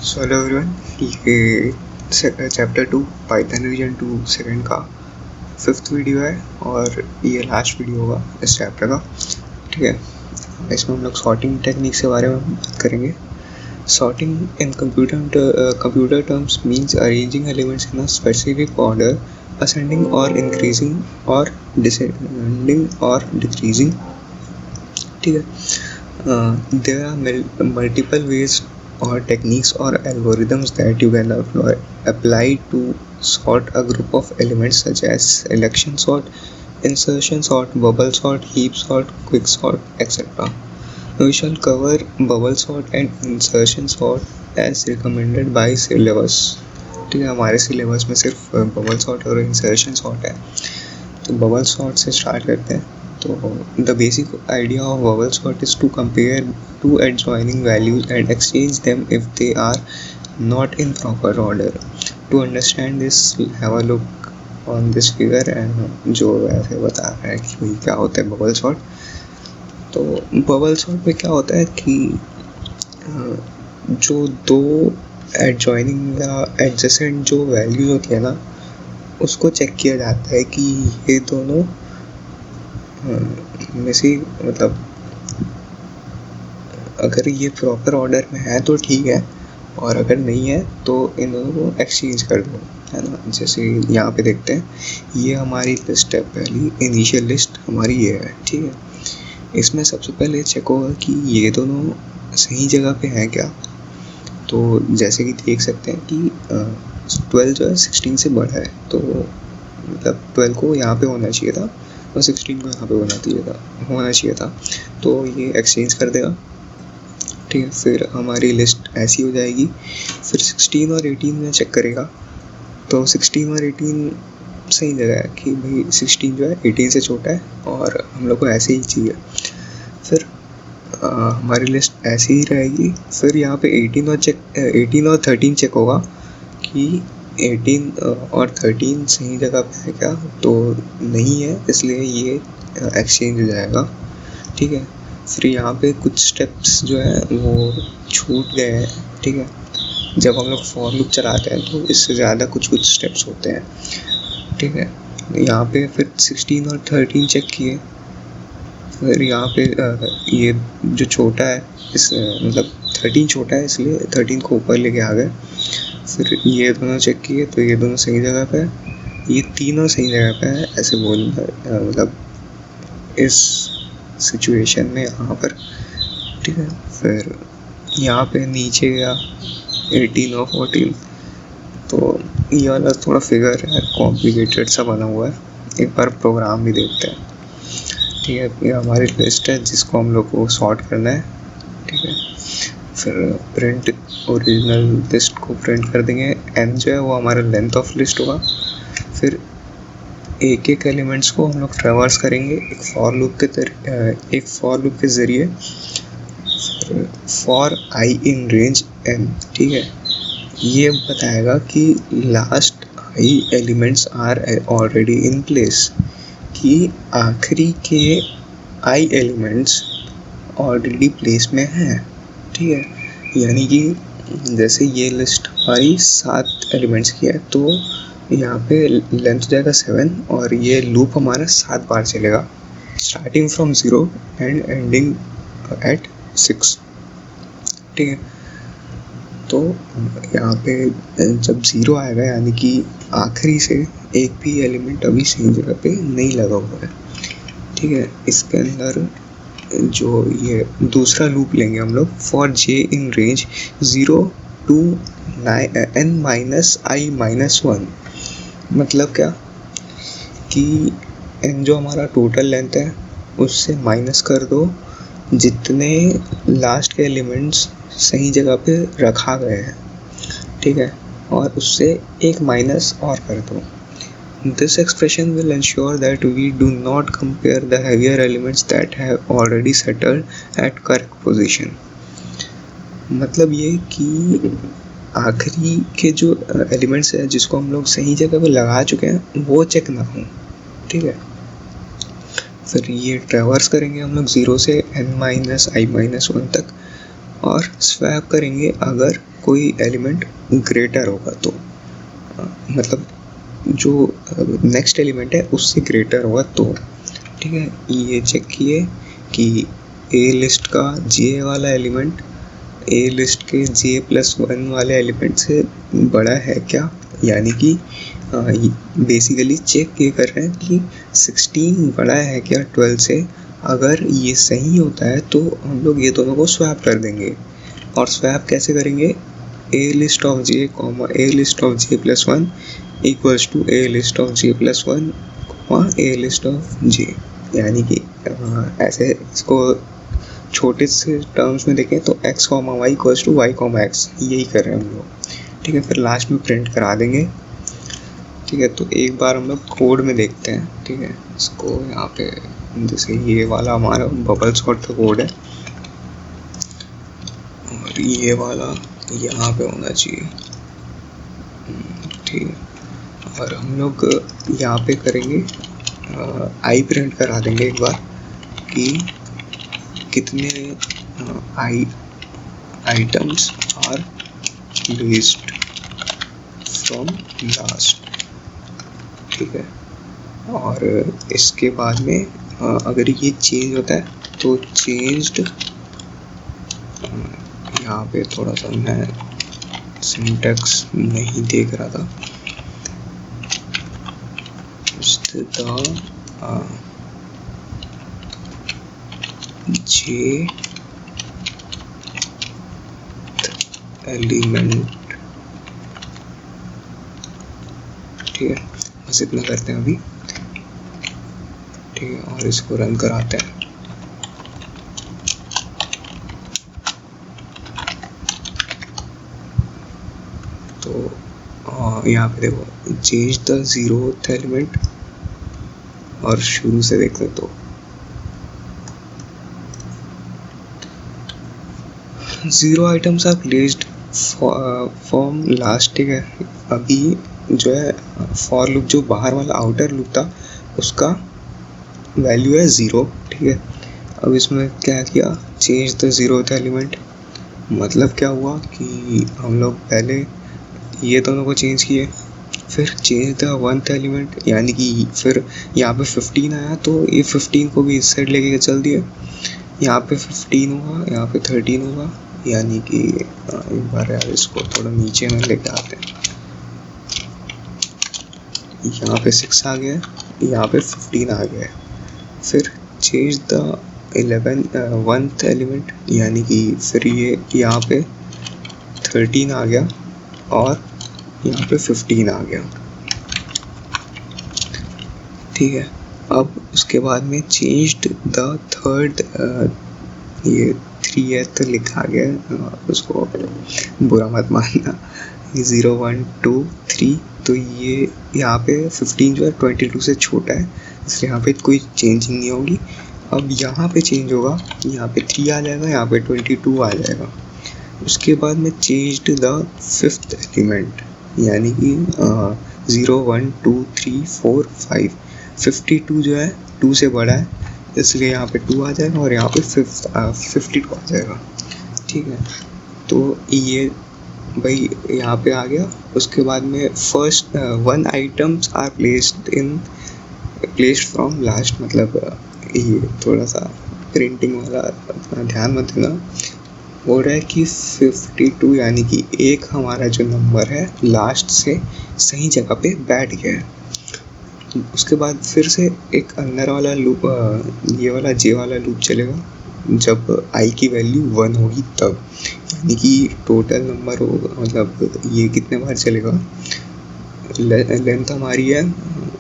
So hello everyone, ये chapter 2 Python revision 2 second का 5th video है और ये लास्ट वीडियो होगा इस चैप्टर का। ठीक है, इसमें हम लोग सॉर्टिंग टेक्निक के बारे में बात करेंगे। Sorting in computer terms means arranging elements in a specific order, ascending और इंक्रीजिंग और डिसेंडिंग और डिक्रीजिंग। ठीक है, there are multiple ways or techniques or algorithms that you can apply to sort a group of elements such as selection sort, insertion sort, bubble sort, heap sort, quick sort, etc. We shall cover bubble sort and insertion sort as recommended by syllabus. ठीक है, हमारे syllabus में सिर्फ bubble sort और insertion sort है, तो bubble sort से start करते हैं। तो the basic idea of bubble sort is to compare two adjoining values and exchange them if they are not in proper order. To understand this, have a look on this figure and जो ऐसे बता रहा है कि भाई क्या होता है बबल सॉर्ट। तो बबल सॉर्ट में क्या होता है कि जो दो एडजॉइनिंग या एडजेसेंट जो वैल्यूज होती है ना, उसको चेक किया जाता है कि ये दोनों में से मतलब अगर ये प्रॉपर ऑर्डर में है तो ठीक है, और अगर नहीं है तो इन दोनों को एक्सचेंज कर दो, है ना। जैसे यहाँ पे देखते हैं, ये हमारी लिस्ट है, पहली इनिशियल लिस्ट हमारी ये है। ठीक है, इसमें सबसे पहले चेक होगा कि ये दोनों सही जगह पे हैं क्या। तो जैसे कि देख सकते हैं कि 12 जो है 16 से बड़ा है, तो मतलब 12 को यहाँ पे होना चाहिए था और 16 को यहाँ पे होना चाहिए था, तो ये एक्सचेंज कर देगा। ठीक है, फिर हमारी लिस्ट ऐसी हो जाएगी। फिर 16 और 18 में चेक करेगा, तो 16 और 18 सही जगह है कि भाई 16 जो है 18 से छोटा है और हम लोग को ऐसे ही चाहिए। फिर हमारी लिस्ट ऐसी ही रहेगी। फिर यहाँ पे 18 और 13 चेक होगा कि 18 और 13 सही जगह पे है क्या, तो नहीं है, इसलिए ये एक्सचेंज हो जाएगा। ठीक है, फिर यहाँ पे कुछ स्टेप्स जो है वो छूट गए हैं। ठीक है, जब हम लोग फॉर लूप चलाते हैं तो इससे ज़्यादा कुछ स्टेप्स होते हैं। ठीक है, यहाँ पे फिर 16 और 13 चेक किए। फिर यहाँ पे ये जो छोटा है, इस मतलब 13 छोटा है, इसलिए 13 को ऊपर लेके आ गए। फिर ये दोनों चेक किए, तो ये दोनों सही जगह पे है, ये तीनों सही जगह पे है, ऐसे बोलना मतलब इस सिचुएशन में यहाँ पर। ठीक है, फिर यहाँ पे नीचे या 18 और 14, तो ये वाला थोड़ा फिगर है, कॉम्प्लिकेटेड सा बना हुआ है, एक बार प्रोग्राम भी देखते हैं। ठीक है, ये हमारी लिस्ट है जिसको हम लोग को सॉर्ट करना है। ठीक है, फिर प्रिंट ओरिजिनल लिस्ट को प्रिंट कर देंगे। n जो है वो हमारा लेंथ ऑफ लिस्ट होगा। फिर एक एक एलिमेंट्स को हम लोग ट्रैवर्स करेंगे एक फॉर लूप के ज़रिए, for i in range n। ठीक है, ये बताएगा कि last i elements are already in place, कि आखिरी के i एलिमेंट्स ऑलरेडी प्लेस में हैं। ठीक है, यानी कि जैसे ये लिस्ट हमारी 7 एलिमेंट्स की है, तो यहाँ पे लेंथ हो जाएगा 7 और ये लूप हमारा 7 बार चलेगा, starting from 0 and ending eight 6। ठीक है, तो यहाँ पे जब 0 आएगा यानी कि आखिरी से एक भी एलिमेंट अभी सही जगह पे नहीं लगा हुआ है। ठीक है, इसके अंदर जो ये दूसरा लूप लेंगे हम लोग, for j in range 0 to n-i-1। मतलब क्या कि n जो हमारा टोटल लेंथ है उससे माइनस कर दो जितने लास्ट के एलिमेंट्स सही जगह पे रखा गए हैं। ठीक है, और उससे एक माइनस और कर दो। This expression will ensure that we do not compare the heavier elements that have already settled at correct position. मतलब ये कि आखिरी के जो एलिमेंट्स है जिसको हम लोग सही जगह पे लगा चुके हैं वो चेक ना हो। ठीक है, फिर ये ट्रैवर्स करेंगे हम लोग 0 से n-i-1 तक, और स्वैप करेंगे अगर कोई एलिमेंट ग्रेटर होगा तो, मतलब जो नेक्स्ट एलिमेंट है उससे ग्रेटर होगा तो। ठीक है, ये चेक किए कि ए लिस्ट का जे वाला एलिमेंट ए लिस्ट के j+1 वाले एलिमेंट से बड़ा है क्या, यानी कि बेसिकली चेक ये कर रहे हैं कि 16 बड़ा है क्या 12 से। अगर ये सही होता है तो हम लोग ये दोनों को स्वैप कर देंगे। और स्वैप कैसे करेंगे, a list of j comma a list of j+1 equals to a list of j+1 comma a list of j, यानी कि ऐसे इसको छोटे से टर्म्स में देखें तो x comma y equals to y comma x, यही कर रहे हैं हम लोग। ठीक है, फिर लास्ट में प्रिंट करा देंगे। ठीक है, तो एक बार हम लोग कोड में देखते हैं। ठीक है, इसको यहाँ पे जैसे ये वाला हमारा बबल सॉर्ट का कोड है और ये वाला यहाँ पे होना चाहिए। ठीक है, और हम लोग यहाँ पे करेंगे आई प्रिंट करा देंगे एक बार कि कितने items are placed from last. ठीक है, और इसके बाद में अगर ये चेंज होता है तो चेंज्ड, यहाँ पे थोड़ा सा मैं सिंटैक्स नहीं देख रहा था, j एलिमेंट। ठीक है, बस इतना करते हैं अभी। ठीक है, और इसको रन कराते हैं। तो यहाँ पे देखो चेंज द 0th एलिमेंट, और शुरू से देखते तो 0 items are placed from last. ठीक है, अभी जो है फॉर लूप जो बाहर वाला आउटर लूप था उसका वैल्यू है 0। ठीक है, अब इसमें क्या किया, चेंज द 0th एलिमेंट, मतलब क्या हुआ कि हम लोग पहले ये दोनों को चेंज किए, फिर चेंज द 1th एलिमेंट, यानी कि फिर यहाँ पे 15 आया तो ये 15 को भी इस साइड लेके चल दिया, यहाँ पे 15 होगा, यहाँ पे 13 होगा, यानी कि एक बार यार इसको थोड़ा नीचे में लेके आते हैं। यहाँ पे 6 आ गया, यहाँ पे 15 आ गया। फिर चेंज द 1th एलिमेंट, यानी कि फिर ये यहाँ पे 13 आ गया और यहाँ पे 15 आ गया। ठीक है, अब उसके बाद में चेंज्ड द 3rd, ये 3th लिखा गया, उसको बुरा मत मानना, 0 1 2 3, तो ये यहाँ पे 15 जो है 22 से छोटा है, इसलिए यहाँ पे कोई चेंजिंग नहीं होगी। अब यहाँ पे चेंज होगा, यहाँ पे 3 आ जाएगा, यहाँ पे 22 आ जाएगा। उसके बाद में चेंज्ड द 5th एलिमेंट, यानी कि 0 1 2 3 4 5, 52 जो है 2 से बड़ा है, इसलिए यहाँ पे 2 आ जाएगा और यहाँ पे 52 आ जाएगा। ठीक है, तो ये भाई यहाँ पे आ गया। उसके बाद में first 1 items are placed from last, मतलब ये थोड़ा सा प्रिंटिंग वाला अपना ध्यान मत देना, हो रहा है कि 52 यानी कि एक हमारा जो नंबर है लास्ट से सही जगह पे बैठ गया है। उसके बाद फिर से एक अंदर वाला लूप, ये वाला जे वाला लूप चलेगा जब i की वैल्यू 1 होगी तब, यानी कि टोटल नंबर होगा, मतलब ये कितने बार चलेगा, लेंथ हमारी है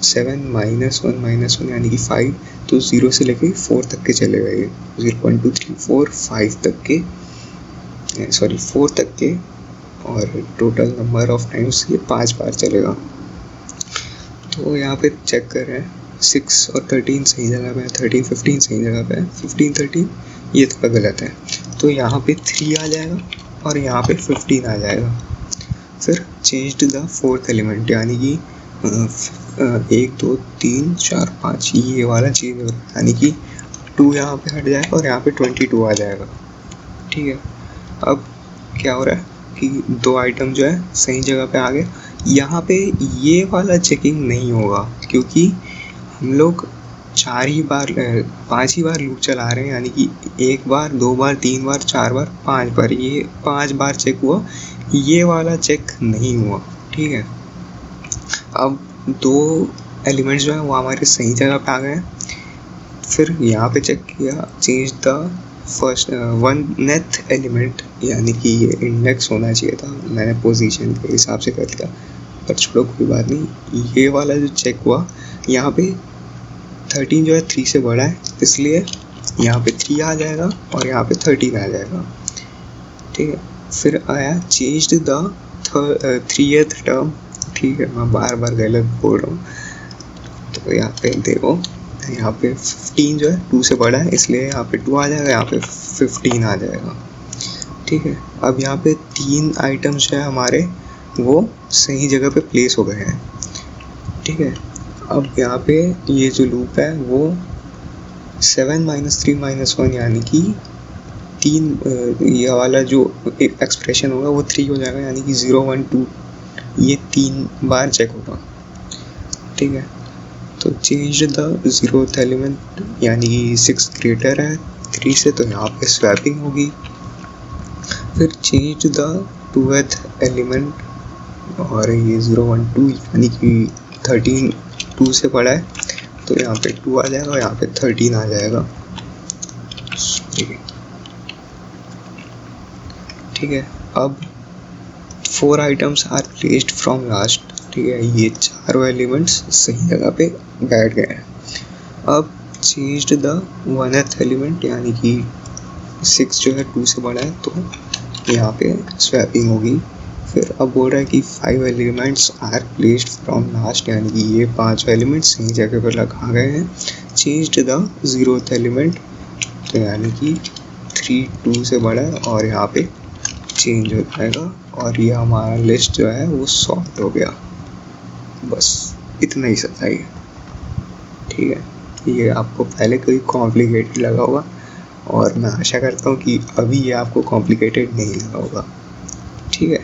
7 -1 यानी कि 5, तो 0 से लेके 4 तक के चलेगा ये, 0 1 2 3 4 5 तक के, सॉरी 4 तक के, और टोटल नंबर ऑफ टाइम्स ये 5 बार चलेगा। तो यहाँ पे चेक कर रहे हैं 6 और 13 सही जगह पे है, 13 15 सही जगह पे है, 15 13 ये थोड़ा गलत है, तो यहाँ पे 3 आ जाएगा और यहाँ पे 15 आ जाएगा। फिर चेंज्ड द 4th एलिमेंट, यानी कि 1 2 3 4 5 ये वाला चेंज होगा, यानी कि 2 यहाँ पे हट जाएगा और यहाँ पे 22 आ जाएगा। ठीक है, अब क्या हो रहा है कि 2 आइटम जो है सही जगह पे आ गए। यहाँ पे ये वाला चेकिंग नहीं होगा क्योंकि हम लोग 5 ही बार लूप चला रहे हैं, यानी कि 1 बार, 2 बार, 3 बार, 4 बार, 5 बार, ये 5 बार चेक हुआ, ये वाला चेक नहीं हुआ। ठीक है, अब 2 एलिमेंट्स जो है वो हमारे सही जगह पे आ गए। फिर यहाँ पे चेक किया, change the first 1th element, यानी कि ये इंडेक्स होना चाहिए था, मैंने पोजीशन के हिसाब से कर लिया, पर छोड़ो कोई बात नहीं। ये वाला जो चेक हुआ, यहाँ पे 13 जो है 3 से बड़ा है, इसलिए यहाँ पे 3 आ जाएगा और यहाँ पे 13 आ जाएगा। ठीक है, फिर आया चेंज द 3th टर्म। ठीक है, मैं बार बार गलत बोल रहा हूँ, तो यहाँ पे देखो, यहाँ पे 15 जो है 2 से बड़ा है, इसलिए यहाँ पे 2 आ जाएगा, यहाँ पे 15 आ जाएगा। ठीक है, अब यहाँ पे 3 आइटम्स जो है हमारे वो सही जगह पे प्लेस हो गए हैं। ठीक है, अब यहाँ पे ये जो लूप है वो 7 - 3 - 1 यानी कि 3, ये वाला जो एक्सप्रेशन होगा वो 3 हो जाएगा, यानी कि 0 1 2 ये 3 बार चेक होगा। ठीक है, तो चेंज द 0th एलिमेंट, यानी कि 6 ग्रेटर है 3 से, तो यहाँ पे स्वैपिंग होगी। फिर चेंज द 2th एलिमेंट, और ये 0 1 2 यानी कि 13 2 से बड़ा है, तो यहाँ पे 2 आ जाएगा, यहाँ पे 13 आ जाएगा। ठीक है, अब 4 items are placed from last. ठीक है, ये 4 एलिमेंट्स सही जगह पे बैठ गए हैं। अब चेंज्ड द 1th एलिमेंट, यानी कि 6 जो है 2 से बड़ा है, तो यहाँ पे स्वैपिंग होगी। फिर अब बोल रहा है कि 5 elements are placed from last, यानी कि ये 5 एलिमेंट्स सही जगह पर लगा गए हैं। चेंज्ड द 0th एलिमेंट, तो यानी कि 3 2 से बड़ा है और यहाँ पे चेंज हो जाएगा, और ये हमारा लिस्ट जो है वो सॉर्ट हो गया। बस इतना ही सच्चाई है। ठीक है, ये आपको पहले कोई कॉम्प्लिकेटेड लगा होगा, और मैं आशा करता हूँ कि अभी ये आपको कॉम्प्लिकेटेड नहीं लगा होगा। ठीक है,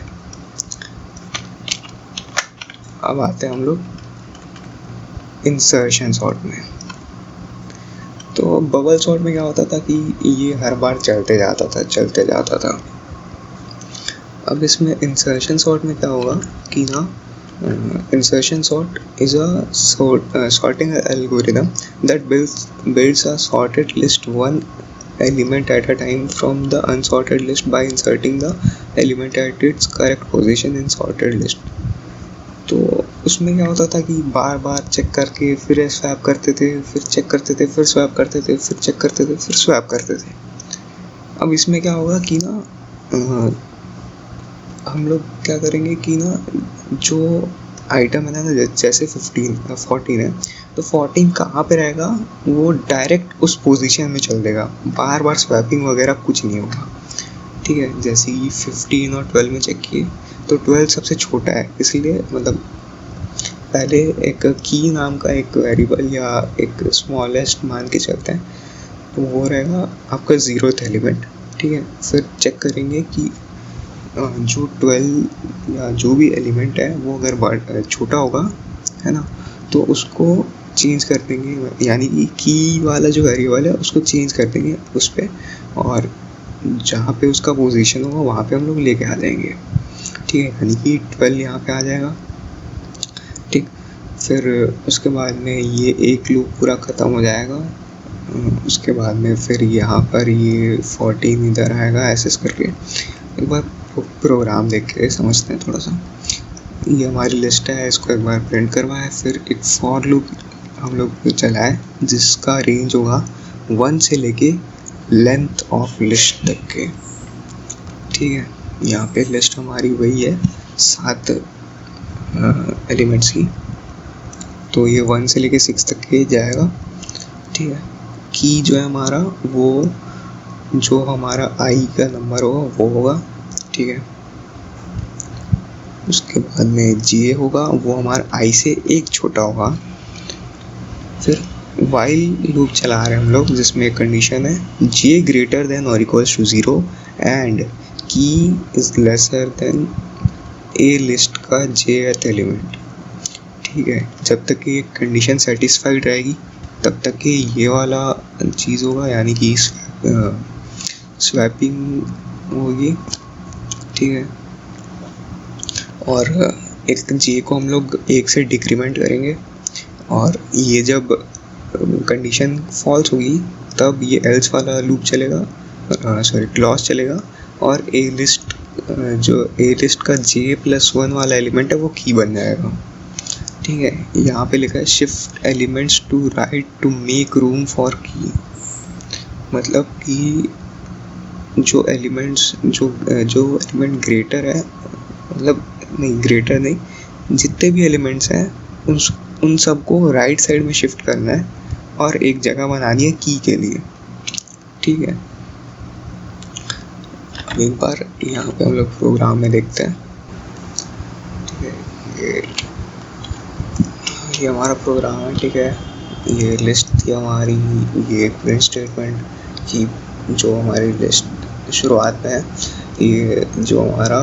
अब आते हैं हम लोग इंसर्शन सॉर्ट में। तो बबल सॉर्ट में क्या होता था कि ये हर बार चलते जाता था। अब इसमें इंसर्शन सॉर्ट में क्या होगा कि ना, insertion sort is a sorting algorithm that builds a sorted list one element at a time from the unsorted list by inserting the element at its correct position in sorted list. तो उसमें क्या होता था कि बार बार check करके फिर swap करते थे, फिर चेक करते थे, फिर स्वैप करते थे, फिर चेक करते थे, फिर स्वैप करते थे। अब इसमें क्या होगा कि ना, हम लोग क्या करेंगे कि ना, जो आइटम है ना, जैसे 14 है, तो 14 कहाँ पे रहेगा, वो डायरेक्ट उस पोजीशन में चल देगा, बार बार स्वैपिंग वगैरह कुछ नहीं होगा। ठीक है, जैसे कि 15 और 12 में चेक किए, तो 12 सबसे छोटा है, इसलिए मतलब पहले एक की नाम का एक वेरिएबल या एक स्मॉलेस्ट मान के चलते हैं, तो वो रहेगा आपका 0th एलिमेंट। ठीक है, फिर चेक करेंगे कि जो 12 या जो भी एलिमेंट है वो अगर छोटा होगा, है ना, तो उसको चेंज कर देंगे, यानी कि की वाला जो वेरिएबल है उसको चेंज कर देंगे उस पर, और जहाँ पे उसका पोजीशन होगा वहाँ पे हम लोग लेके आ जाएंगे। ठीक है, यानी कि 12 यहाँ पे आ जाएगा। ठीक, फिर उसके बाद में ये एक लूप पूरा ख़त्म हो जाएगा। उसके बाद में फिर यहाँ पर ये 14 इधर आएगा, ऐसे करके। एक बार प्रोग्राम देख के समझते हैं थोड़ा सा। ये हमारी लिस्ट है, इसको एक बार प्रिंट करवाए, फिर एक फॉर लूप हम लोग चलाए जिसका रेंज होगा 1 से लेके लेंथ ऑफ लिस्ट तक के। ठीक है, यहाँ पे लिस्ट हमारी वही है 7 एलिमेंट्स की, तो ये 1 से लेके 6 तक के जाएगा। ठीक है, की जो है हमारा वो जो हमारा आई का नंबर होगा वो होगा। ठीक है, उसके बाद में जे होगा, वो हमारा आई से एक छोटा होगा। फिर वाइल लूप चला रहे हैं हम लोग, जिसमें एक कंडीशन है जे ग्रेटर देन और इक्वल्स टू 0 एंड की is lesser than a list का jth एलिमेंट। ठीक है, जब तक ये कंडीशन सेटिस्फाइड रहेगी तब तक कि ये वाला चीज़ होगा, यानी कि स्वैपिंग होगी। ठीक है, और एक जे को हम लोग 1 से डिक्रीमेंट करेंगे, और ये जब कंडीशन फॉल्स होगी तब ये एल्स वाला लूप चलेगा, क्लॉज चलेगा, और ए लिस्ट का j+1 वाला एलिमेंट है वो की बन जाएगा। ठीक है, यहाँ पे लिखा है shift elements to right to make room for की। मतलब कि जो एलिमेंट ग्रेटर है, मतलब नहीं ग्रेटर नहीं, जितने भी एलिमेंट्स हैं उन सबको राइट साइड में शिफ्ट करना है और एक जगह बनानी है की के लिए। ठीक है, अब एक बार यहाँ पे हम लोग प्रोग्राम में देखते हैं। ठीक है, ये हमारा प्रोग्राम है। ठीक है, ये लिस्ट थी हमारी, ये प्रिंट स्टेटमेंट की जो हमारी लिस्ट शुरुआत में है, ये जो हमारा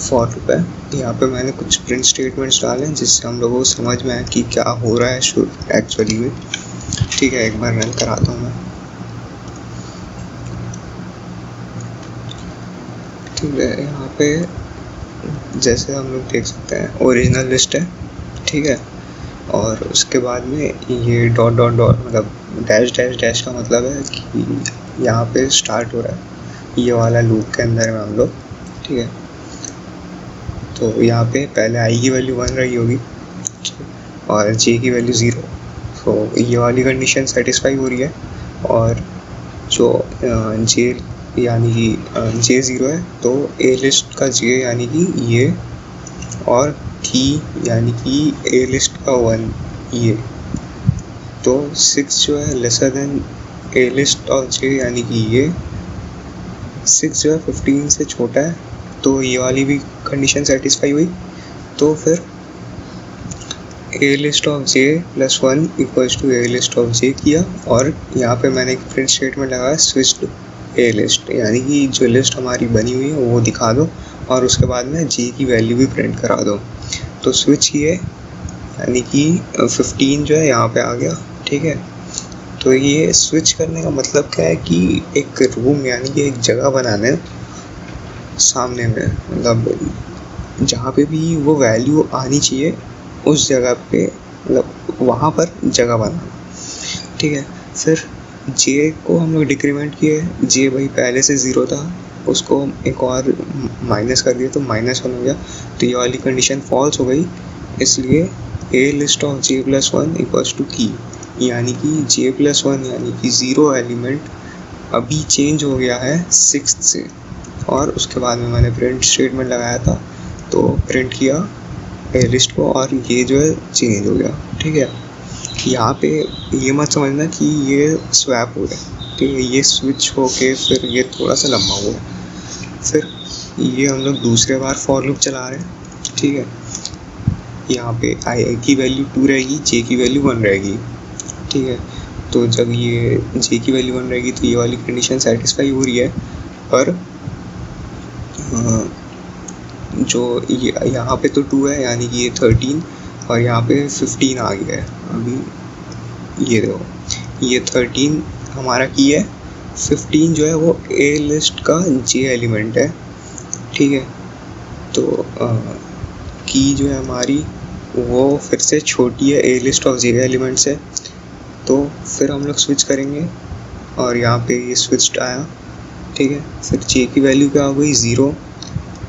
फॉर लूप है। यहाँ पे मैंने कुछ प्रिंट स्टेटमेंट्स डाले हैं जिससे हम लोगों को समझ में आए कि क्या हो रहा है एक्चुअली में। ठीक है, एक बार रन कराता हूँ मैं। ठीक है, यहाँ पे जैसे हम लोग देख सकते हैं ओरिजिनल लिस्ट है। ठीक है, और उसके बाद में ये डॉट डॉट डॉट मतलब डैश डैश डैश का मतलब है कि यहाँ पे स्टार्ट हो रहा है ये वाला लूप के अंदर में हम लोग। ठीक है, तो यहाँ पे पहले आई की वैल्यू 1 रही होगी और जे की वैल्यू 0, तो ये वाली कंडीशन सेटिस्फाई हो रही है, और जो जे यानी कि जे 0 है तो ए लिस्ट का जे यानी कि ये, और की यानी कि ए लिस्ट का 1 ये, तो 6 जो है lesser than a list of j यानी कि ये 6 जो है 15 से छोटा है, तो ये वाली भी कंडीशन सेटिस्फाई हुई। तो फिर a list of j+1 equals to a list of j किया, और यहाँ पे मैंने एक प्रिंट स्टेटमेंट लगाया स्विच टू ए लिस्ट, यानी कि जो लिस्ट हमारी बनी हुई है वो दिखा दो और उसके बाद में j की वैल्यू भी प्रिंट करा दो। तो स्विच किए, यानी कि 15 जो है यहाँ पे आ गया। ठीक है, तो ये स्विच करने का मतलब क्या है कि एक रूम यानी कि एक जगह बनाने सामने में, मतलब जहाँ पे भी वो वैल्यू आनी चाहिए उस जगह पे, मतलब वहाँ पर जगह बनाना। ठीक है, फिर जे को हम लोग डिक्रीमेंट किए, जे भाई पहले से 0 था, उसको एक और माइनस कर दिया तो -1 हो गया, तो ये वाली कंडीशन फॉल्स हो गई, इसलिए a list of j+1 equals to की, यानी कि j+1 यानी कि 0 एलिमेंट अभी चेंज हो गया है 6 से। और उसके बाद में मैंने प्रिंट स्टेटमेंट लगाया था, तो प्रिंट किया ए लिस्ट को और ये जो है चेंज हो गया। ठीक है, यहाँ पे ये मत समझना कि ये स्वैप हो गया, ठीक है, ये स्विच होके फिर ये थोड़ा सा लंबा हुआ। फिर ये हम लोग दूसरे बार फॉर लूप चला रहे हैं। ठीक है, यहाँ पे आई की वैल्यू 2 रहेगी, जे की वैल्यू 1 रहेगी। ठीक है, तो जब ये जे की वैल्यू 1 रहेगी तो ये वाली कंडीशन सेटिस्फाई हो रही है, पर जो ये यहाँ पे तो 2 है यानी कि ये 13 और यहाँ पे 15 आ गया है। अभी ये देखो, ये 13 हमारा की है, 15 जो है वो ए लिस्ट का जे एलिमेंट है। ठीक है, तो की जो है हमारी वो फिर से छोटी है ए लिस्ट ऑफ जे एलिमेंट से, तो फिर हम लोग स्विच करेंगे और यहाँ पे ये स्विच आया। ठीक है, फिर जे की वैल्यू क्या हो गई 0।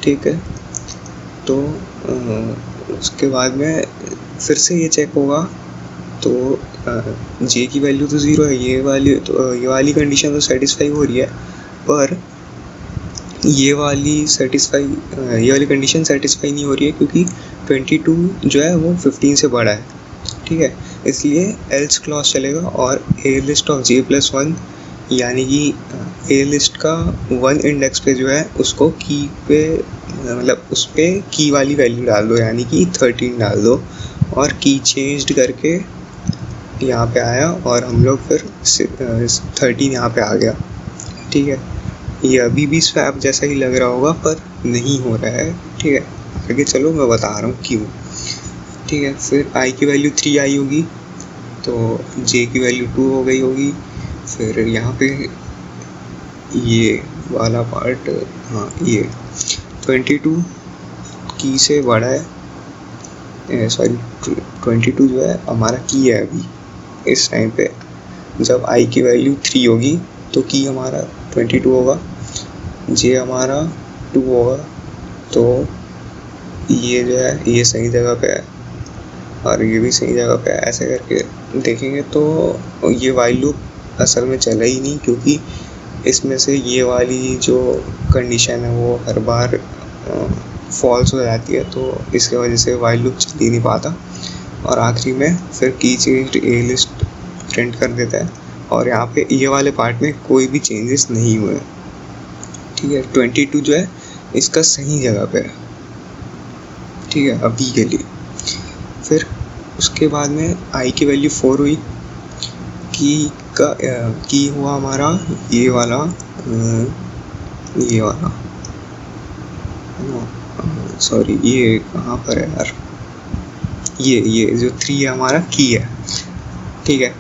ठीक है, तो उसके बाद में फिर से ये चेक होगा, तो जे की वैल्यू तो 0 है, ये वाली कंडीशन तो सेटिस्फाई हो रही है, पर ये वाली कंडीशन सेटिस्फाई नहीं हो रही है क्योंकि 22 जो है वो 15 से बड़ा है। ठीक है, इसलिए एल्स क्लॉज चलेगा और ए लिस्ट ऑफ j+1 यानी कि ए लिस्ट का 1 इंडेक्स पे जो है उसको की पे, मतलब उस पर की वाली वैल्यू डाल दो, यानी कि 13 डाल दो, और की चेंज्ड करके यहाँ पे आया और हम लोग फिर 13 यहाँ पे आ गया। ठीक है, ये अभी भी स्वैप जैसा ही लग रहा होगा पर नहीं हो रहा है। ठीक है, आगे चलो मैं बता रहा हूँ क्यों। ठीक है, फिर i की वैल्यू 3 आई होगी तो j की वैल्यू 2 हो गई होगी। फिर यहाँ पे ये वाला पार्ट, हाँ ये 22 की से बड़ा है, सॉरी 22 जो है हमारा की है अभी इस टाइम पे। जब i की वैल्यू 3 होगी तो की हमारा 22 होगा, j हमारा 2 होगा, तो ये जो है ये सही जगह पे है और ये भी सही जगह पे है। ऐसे करके देखेंगे तो ये वाइल लूप असल में चला ही नहीं, क्योंकि इसमें से ये वाली जो कंडीशन है वो हर बार फॉल्स हो जाती है, तो इसके वजह से वाइल लूप चल ही नहीं पाता। और आखिरी में फिर की चेंज ए लिस्ट प्रिंट कर देता है और यहाँ पे ये वाले पार्ट में कोई भी चेंजेस नहीं हुए। ठीक है, 22 जो है इसका सही जगह पे है। ठीक है, अभी के लिए। फिर उसके बाद में i की वैल्यू 4 हुई, की हुआ हमारा ये वाला सॉरी ये कहाँ पर है यार, ये जो 3 है हमारा की है। ठीक है,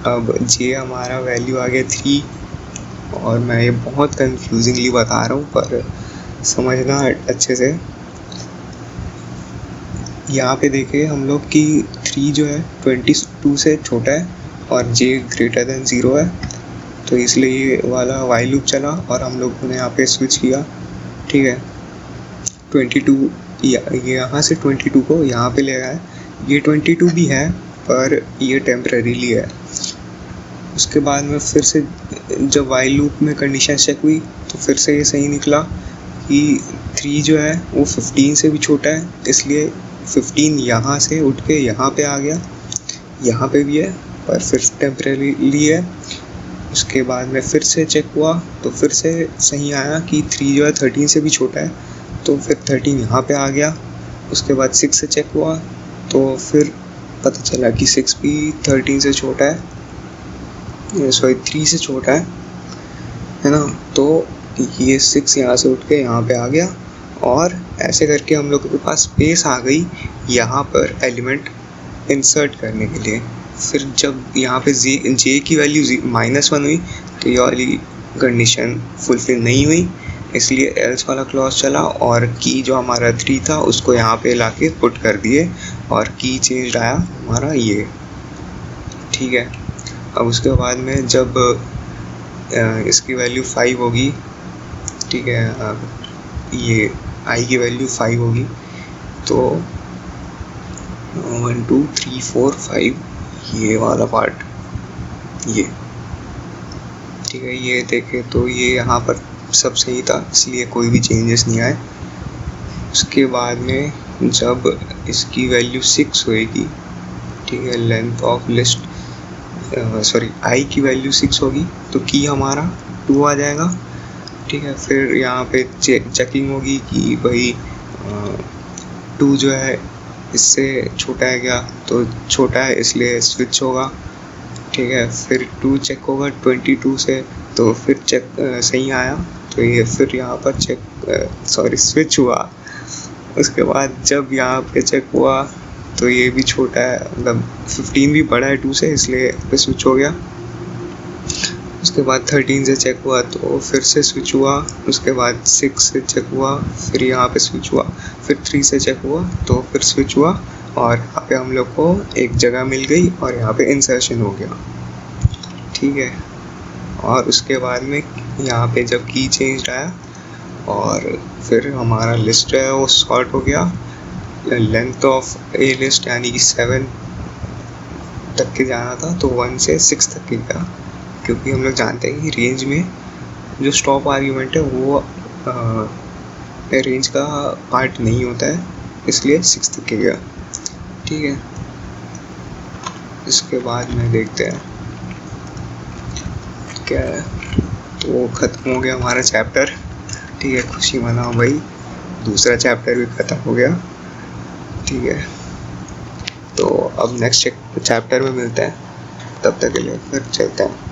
अब j हमारा वैल्यू आ गया 3 और मैं ये बहुत कंफ्यूजिंगली बता रहा हूँ पर समझना अच्छे से। यहाँ पे देखिए हम लोग की 3 जो है 22 से छोटा है और j ग्रेटर देन 0 है, तो इसलिए ये वाला वाइल लूप चला और हम लोगों ने यहाँ पे स्विच किया। ठीक है, 22 ये यहाँ से 22 को यहाँ पे ले आया है, ये 22 भी है पर ये टेम्परेरीली है। उसके बाद में फिर से जब वाइल लूप में कंडीशन चेक हुई तो फिर से ये सही निकला कि 3 जो है वो 15 से भी छोटा है, इसलिए 15 यहाँ से उठ के यहाँ पे आ गया, यहाँ पे भी है पर फिर टेम्परेरीली है। उसके बाद में फिर से चेक हुआ तो फिर से सही आया कि 3 जो है 13 से भी छोटा है, तो फिर 13 यहाँ पे आ गया। उसके बाद 6 से चेक हुआ तो फिर पता चला कि 6 भी 13 से छोटा है, सॉरी 3 से छोटा है ना। तो ये 6 यहाँ से उठ के यहाँ पे आ गया और ऐसे करके हम लोगों के पास स्पेस आ गई यहाँ पर एलिमेंट इंसर्ट करने के लिए। फिर जब यहाँ पे j की वैल्यू -1 हुई तो ये वाली कंडीशन फुलफिल नहीं हुई, इसलिए एल्स वाला क्लॉज चला और की जो हमारा 3 था उसको यहाँ पे लाके पुट कर दिए और की चेंज आया हमारा ये। ठीक है, अब उसके बाद में जब इसकी वैल्यू 5 होगी, ठीक है, ये i की वैल्यू 5 होगी तो 1 2 3 4 5 ये वाला पार्ट ये। ठीक है, ये देखे तो ये यहाँ पर सब सही था, इसलिए कोई भी चेंजेस नहीं आए। उसके बाद में जब इसकी वैल्यू 6 होएगी, ठीक है, length of list sorry i की वैल्यू 6 होगी तो की हमारा 2 आ जाएगा। ठीक है, फिर यहाँ पे चेकिंग होगी कि भाई 2 जो है इससे छोटा है क्या, तो छोटा है इसलिए स्विच होगा। ठीक है, फिर 2 चेक होगा 22 से तो फिर चेक सही आया तो ये फिर यहाँ पर स्विच हुआ। उसके बाद जब यहाँ पे चेक हुआ तो ये भी छोटा है, मतलब 15 भी बड़ा है 2 से, इसलिए पे स्विच हो गया। उसके बाद 13 से चेक हुआ तो फिर से स्विच हुआ। उसके बाद 6 से चेक हुआ, फिर यहाँ पे स्विच हुआ, फिर 3 से चेक हुआ तो फिर स्विच हुआ और यहाँ पे हम लोग को एक जगह मिल गई और यहाँ पे इंसर्शन हो गया। ठीक है, और उसके बाद में यहाँ पे जब की चेंज आया और फिर हमारा लिस्ट है वो सॉर्ट हो गया। लेंथ ऑफ ए लिस्ट यानी कि 7 तक के जाना था तो 1 से 6 तक के गया, क्योंकि हम लोग जानते हैं कि रेंज में जो स्टॉप आर्ग्यूमेंट है वो रेंज का पार्ट नहीं होता है, इसलिए 6 तक के गया। ठीक है, इसके बाद में देखते हैं क्या है। तो ख़त्म हो गया हमारा चैप्टर। ठीक है, खुशी मनाओ भाई, दूसरा चैप्टर भी ख़त्म हो गया। ठीक है, तो अब नेक्स्ट चैप्टर में मिलते हैं, तब तक के लिए फिर चलते हैं।